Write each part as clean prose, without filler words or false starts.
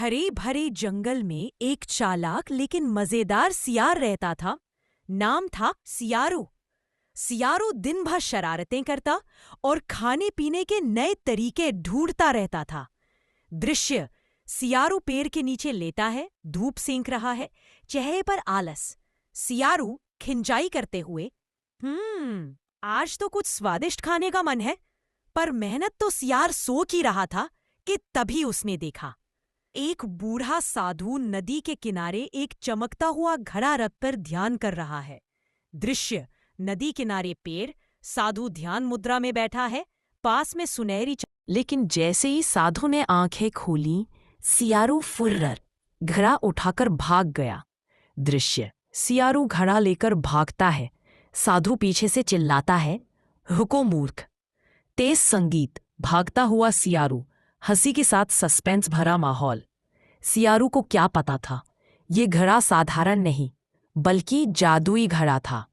हरे भरे जंगल में एक चालाक लेकिन मजेदार सियार रहता था। नाम था सियारू। सियारू दिन भर शरारतें करता और खाने पीने के नए तरीके ढूंढता रहता था। दृश्य: सियारू पेड़ के नीचे लेटा है, धूप सेंक रहा है, चेहरे पर आलस। सियारू खिंचाई करते हुए, आज तो कुछ स्वादिष्ट खाने का मन है। पर मेहनत तो सियार सोच ही रहा था कि तभी उसने देखा, एक बूढ़ा साधु नदी के किनारे एक चमकता हुआ घड़ा रखकर ध्यान कर रहा है। दृश्य: नदी किनारे पेड़, साधु ध्यान मुद्रा में बैठा है, पास में सुनहरी लेकिन जैसे ही साधु ने आंखें खोली, सियारू फुर्र घड़ा उठाकर भाग गया। दृश्य: सियारू घड़ा लेकर भागता है, साधु पीछे से चिल्लाता है, रुको मूर्ख। तेज संगीत, भागता हुआ सियारू, हंसी के साथ सस्पेंस भरा माहौल। सियारू को क्या पता था, ये घड़ा साधारण नहीं बल्कि जादुई घड़ा था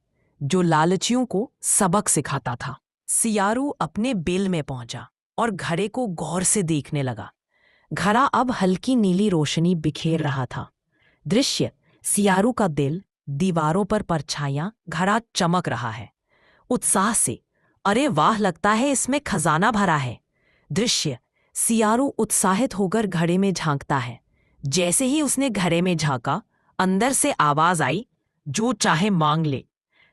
जो लालचियों को सबक सिखाता था। सियारू अपने बिल में पहुंचा और घड़े को गौर से देखने लगा। घड़ा अब हल्की नीली रोशनी बिखेर रहा था। दृश्य: सियारू का दिल, दीवारों पर परछाइयां, घड़ा चमक रहा है। उत्साह से, अरे वाह, लगता है इसमें खजाना भरा है। दृश्य: सियारू उत्साहित होकर घड़े में झांकता है। जैसे ही उसने घड़े में झांका, अंदर से आवाज आई, जो चाहे मांग ले।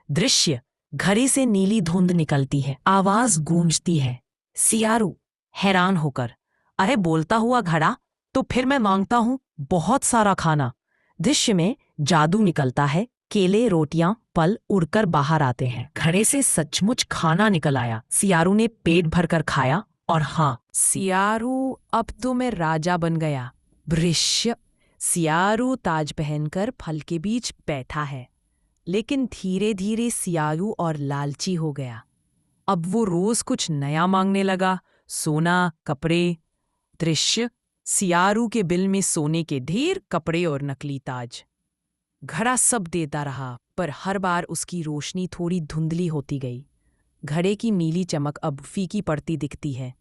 दृश्य: घड़े से नीली धुंध निकलती है, आवाज गूंजती है। सियारू हैरान होकर, अरे बोलता हुआ घड़ा, तो फिर मैं मांगता हूं बहुत सारा खाना। दृश्य में जादू निकलता है, केले, रोटियां, फल उड़कर बाहर आते हैं। घड़े से सचमुच खाना निकल आया। सियारू ने पेट भरकर खाया और हाँ, सियारू अब तो मैं राजा बन गया। दृश्य: सियारू ताज पहनकर फल के बीच बैठा है, लेकिन धीरे धीरे सियारू और लालची हो गया। अब वो रोज कुछ नया मांगने लगा, सोना, कपड़े। दृश्य: सियारू के बिल में सोने के ढेर, कपड़े और नकली ताज। घड़ा सब देता रहा, पर हर बार उसकी रोशनी थोड़ी धुंधली होती गई। घड़े की नीली चमक अब फीकी पड़ती दिखती है।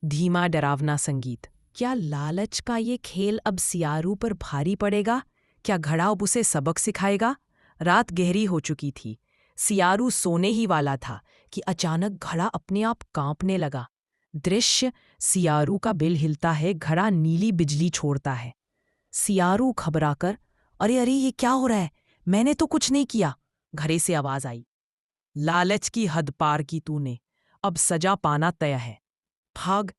धीमा डरावना संगीत। क्या लालच का ये खेल अब सियारू पर भारी पड़ेगा? क्या घड़ा अब उसे सबक सिखाएगा? रात गहरी हो चुकी थी। सियारू सोने ही वाला था कि अचानक घड़ा अपने आप कांपने लगा। दृश्य: सियारू का बिल हिलता है, घड़ा नीली बिजली छोड़ता है। सियारू घबराकर, अरे अरे, ये क्या हो रहा है? मैंने तो कुछ नहीं किया। घड़े से आवाज आई, लालच की हद पार की तूने, अब सजा पाना तय है, भाग।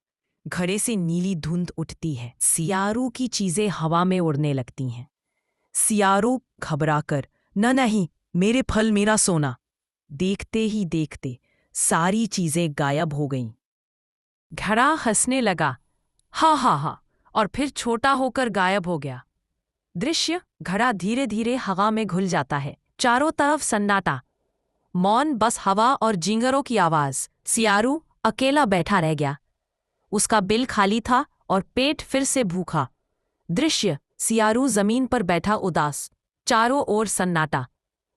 घड़े से नीली धुंध उठती है, सियारू की चीजें हवा में उड़ने लगती हैं। सियारू घबराकर, नहीं, मेरे फल, मेरा सोना। देखते ही देखते सारी चीजें गायब हो गईं। घड़ा हंसने लगा, हा हा हा, और फिर छोटा होकर गायब हो गया। दृश्य: घड़ा धीरे धीरे हवा में घुल जाता है, चारों तरफ सन्नाटा, मौन, बस हवा और जिंगरों की आवाज। सियारू अकेला बैठा रह गया। उसका बिल खाली था और पेट फिर से भूखा। दृश्य: सियारू जमीन पर बैठा उदास, चारों ओर सन्नाटा।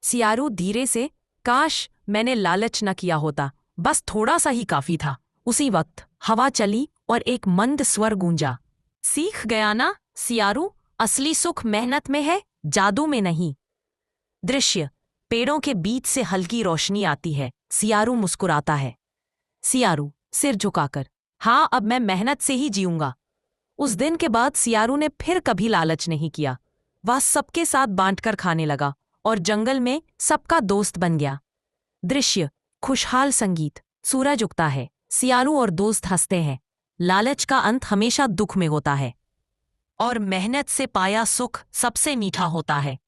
सियारू धीरे से, काश मैंने लालच न किया होता, बस थोड़ा सा ही काफी था। उसी वक्त हवा चली और एक मंद स्वर गूंजा, सीख गया ना सियारू, असली सुख मेहनत में है, जादू में नहीं। दृश्य: पेड़ों के बीच से हल्की रोशनी आती है। सियारू मुस्कुराता है। सियारू सिर झुकाकर, हाँ, अब मैं मेहनत से ही जीऊंगा। उस दिन के बाद सियारू ने फिर कभी लालच नहीं किया। वह सबके साथ बांटकर खाने लगा और जंगल में सबका दोस्त बन गया। दृश्य: खुशहाल संगीत, सूरज उगता है, सियारू और दोस्त हंसते हैं। लालच का अंत हमेशा दुख में होता है और मेहनत से पाया सुख सबसे मीठा होता है।